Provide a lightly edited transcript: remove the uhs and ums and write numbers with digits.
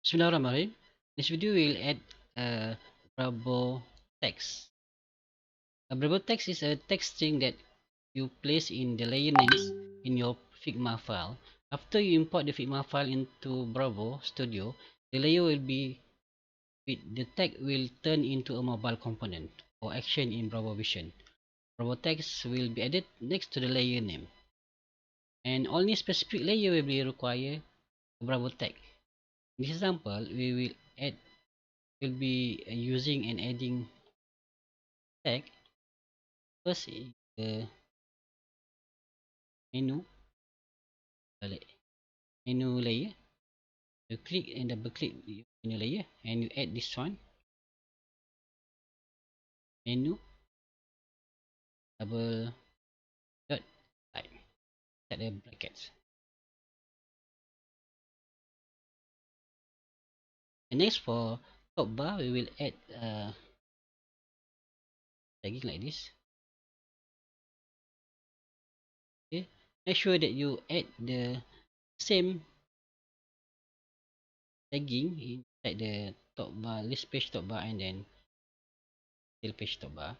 Bismillahirrahmanirrahim. This video will add a Barvo text. A Barvo text is a text string that you place in the layer names in your Figma file. After you import the Figma file into Barvo Studio, the layer will be with the tag will turn into a mobile component or action in Barvo Vision. Barvo text will be added next to the layer name, and only specific layer will be require a Barvo tag. In this example, we will be using and adding tag. First is the menu menu layer. You click and double click the menu layer and you add this one, menu double dot type, set the brackets. And next, for top bar, we will add tagging like this. Okay, make sure that you add the same tagging inside the top bar, list page top bar, and then still page top bar.